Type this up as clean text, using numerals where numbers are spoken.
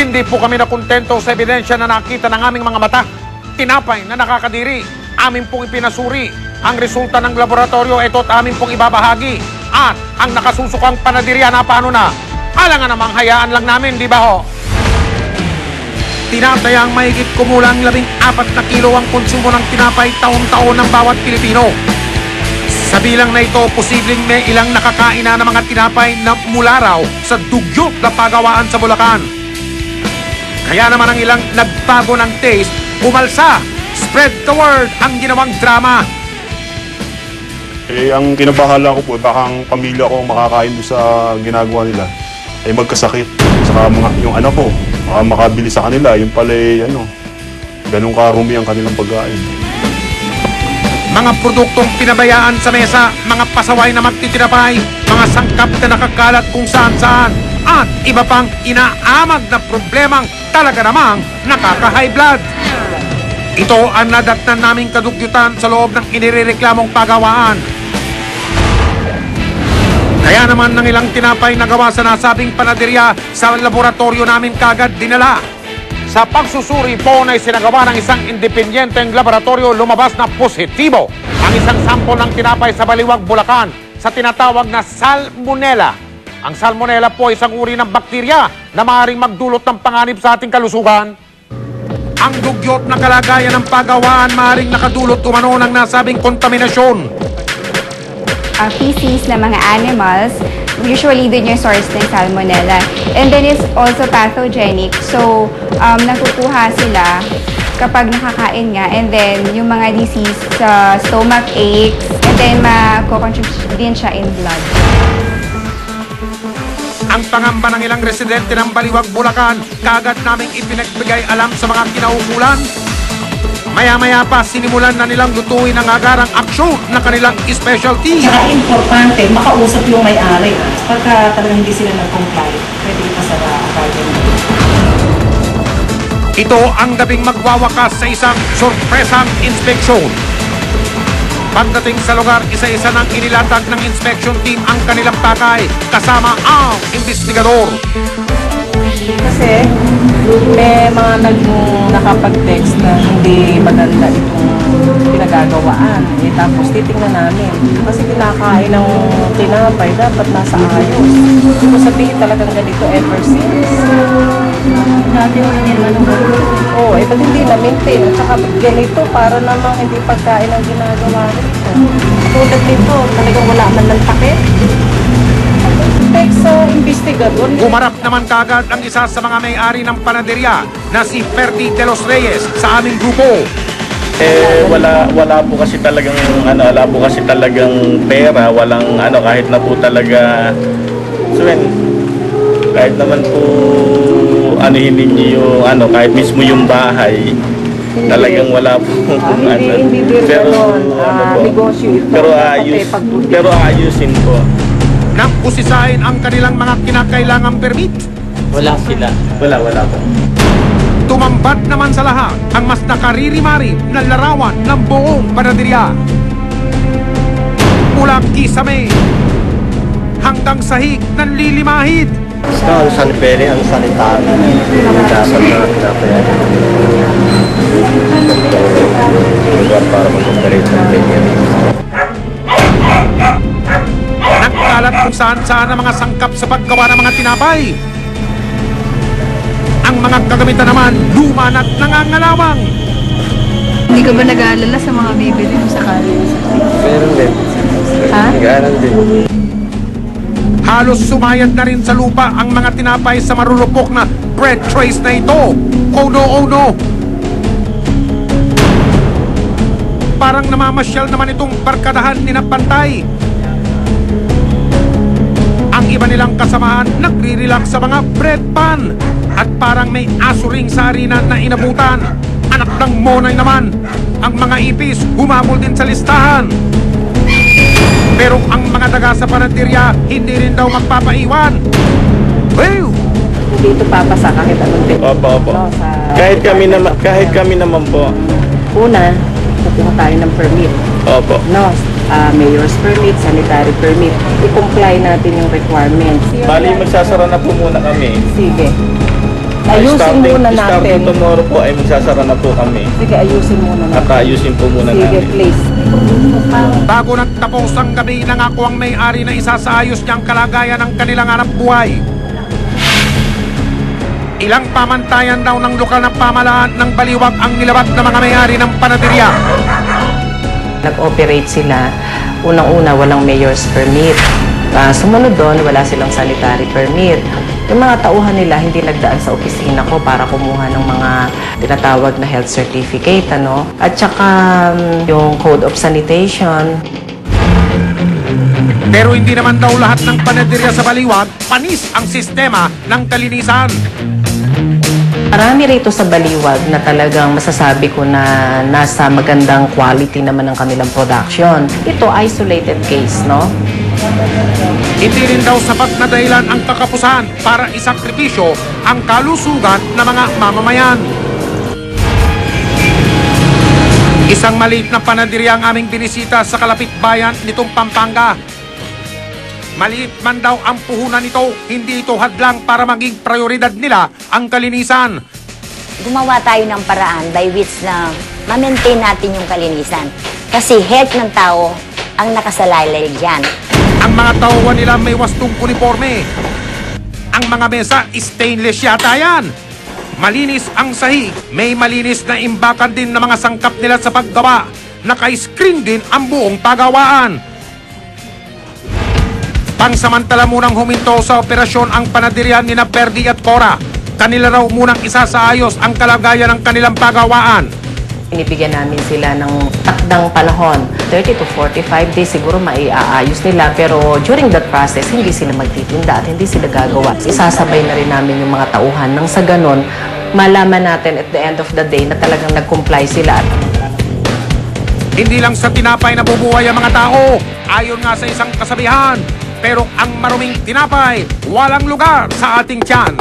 Hindi po kami nakontento sa ebidensya na nakita ng aming mga mata. Tinapay na nakakadiri, amin pong ipinasuri. Ang resulta ng laboratorio, ito't amin pong ibabahagi. At ang nakasusukang panadirya na paano na? Alangan namang hayaan lang namin, di ba ho? Tinatayang mahigit kumulang 14 na kilo ang konsumo ng tinapay taon-taon ng bawat Pilipino. Sa bilang na ito, posibleng may ilang nakakain na ng mga tinapay na mula raw sa dugyot na pagawaan sa Bulacan. Kaya naman ang ilang nagbago ng taste, umalsa, spread the word ang ginawang drama. Ang kinabahala ko po, baka ang pamilya ko makakain doon sa ginagawa nila, magkasakit. Saka yung anak ko, makabili sa kanila, yung pala ganun karumi ang kanilang pagkain. Mga produktong pinabayaan sa mesa, mga pasaway na magtitinapay, mga sangkap na nakakalat kung saan-saan, at iba pang inaamag na problemang talaga namang nakaka-high blood. Ito ang nadatnan naming kadugyutan sa loob ng inirereklamong pagawaan. Kaya naman ng ilang tinapay na gawa sa nasabing panaderya sa laboratorio namin kagad dinala. Sa pagsusuri po na isinagawa ng isang independyenteng laboratorio, lumabas na positibo ang isang sample ng tinapay sa Baliwag, Bulacan sa tinatawag na salmonella. Ang salmonella po ay isang uri ng bakterya na maaaring magdulot ng panganib sa ating kalusugan. Ang dugyot na kalagayan ng pagawaan maaaring nakadulot umano ng nasabing kontaminasyon. Feces ng mga animals, usually dun yung source ng salmonella. And then it's also pathogenic. So, nakukuha sila kapag nakakain nga. And then, yung mga disease sa stomach aches. And then, mako-contribute din siya in blood. Ang pangamba ng ilang residente ng Baliwag, Bulacan, kagad naming ipinagbigay alam sa mga kinaukulan. Maya-maya pa, sinimulan na nilang lutuin ang agarang aksyon ng kanilang specialty. Saka importante, makausap yung may-ari. Pagka talagang hindi sila nag-comply, pwede ipasara agad. Ito ang gabing magwawakas sa isang sorpresang inspeksyon. Pagdating sa lugar, isa-isa nang inilatag ng inspection team ang kanilang pakay, kasama ang investigador. Kasi may mga nakapag-text na hindi maganda itong pinagagawaan. Tapos titingnan namin. Kasi kinakain ng tinapay, dapat nasa ayos. Kung sabihin talagang ganito ever since. Dati naman yan Oo, ba't hindi na-maintain? At saka ganito, para namang hindi pagkain ang ginagawa nito. Tulad nito, talagang wala man ng takip. Sa investigador. Humarap naman kagad ang isa sa mga may-ari ng panaderya na si Ferdy de los Reyes sa aming grupo. Wala po kasi talagang pera, walang kahit na po talaga kahit naman po anuhin niyo yung kahit mismo yung bahay. Talagang wala po hindi pero ayusin po. Nang pusisain ang kanilang mga kinakailangang permit. Wala sila. Wala po. Tumambad naman sa lahat ang mas nakariri-mari na larawan ng buong panaderya. Mula kisame hanggang sahig ng lilimahid. Ang San Pere, ang sanitary. Dapat na pinapayan. Lugar para mag-operate ng ganyan. Nagkalat kung saan-saan ang mga sangkap sa paggawa ng mga tinapay. Ang mga kagamitan naman, luma at nangangalawang. Hindi ka ba nag-aalala sa mga bibili mo sa kanin? Meron din. Ha? Nag-aaral din. Halos sumayad na rin sa lupa ang mga tinapay sa marurupok na bread trays na ito. Oh no, oh no! Parang namamasyal naman itong barkadahan ni Pantay. Ang iba nilang kasamahan nagre-relax sa mga bread pan. At parang may aso ring sa harina na inabutan. Anak ng monay naman. Ang mga ipis humabol din sa listahan. Pero ang mga daga sa panaderya hindi rin daw magpapaiwan. Wow! Dito papasa kahit anong din. Opo. No, kahit kami naman po. Una, kukuha tayo ng permit. Opo. No, mayor's permit, sanitary permit. I-comply natin yung requirements. Bali, magsasara na po muna kami. Sige. Ayusin muna natin. Starting tomorrow po ay magsasara na po kami. Sige, ayusin muna natin. At ayusin po muna Sige, namin. please. Bago nagtapos ang gabi, nangako ang may-ari na isasaayos niya ang kalagayan ng kanilang hanap buhay. Ilang pamantayan daw ng lokal na pamahalaan ng Baliwag ang nilabag na mga may-ari ng panaderya. Nag-operate sila. Unang-una, walang mayor's permit. Sumunod doon, wala silang sanitary permit. Yung mga tauhan nila hindi nagdaan sa opisina ko para kumuha ng mga tinatawag na health certificate, ano? At saka yung code of sanitation. Pero hindi naman daw lahat ng panaderya sa Baliwag panis ang sistema ng kalinisan. Marami rito sa Baliwag na talagang masasabi ko na nasa magandang quality naman ang kanilang production. Ito, isolated case, no? Hindi rin daw sapat na dahilan ang kakapusan para isakripisyo ang kalusugan ng mga mamamayan. Isang maliit na panaderya ang aming binisita sa kalapit bayan nitong Pampanga. Maliit man daw ang puhunan nito, hindi ito hadlang para maging prioridad nila ang kalinisan. Gumawa tayo ng paraan by which na ma-maintain natin yung kalinisan. Kasi health ng tao ang nakasalalay dyan. Ang mga tauhan nila may wastong uniforme. Ang mga mesa, stainless yata yan. Malinis ang sahig, may malinis na imbakan din ng mga sangkap nila sa paggawa. Naka-screen din ang buong pagawaan. Pangsamantala munang huminto sa operasyon ang panaderya ni Perdi at Cora. Kanila raw munang isasaayos ang kalagayan ng kanilang pagawaan. Inibigyan namin sila ng takdang panahon. 30 to 45 days siguro maiaayos nila. Pero during that process, hindi sila magtitinda at hindi sila gagawa. Isasabay na rin namin yung mga tauhan nang sa ganon, malaman natin at the end of the day na talagang nag-comply sila. Hindi lang sa tinapay nabubuhay ang mga tao. Ayon nga sa isang kasabihan, pero ang maruming tinapay, walang lugar sa ating tiyan.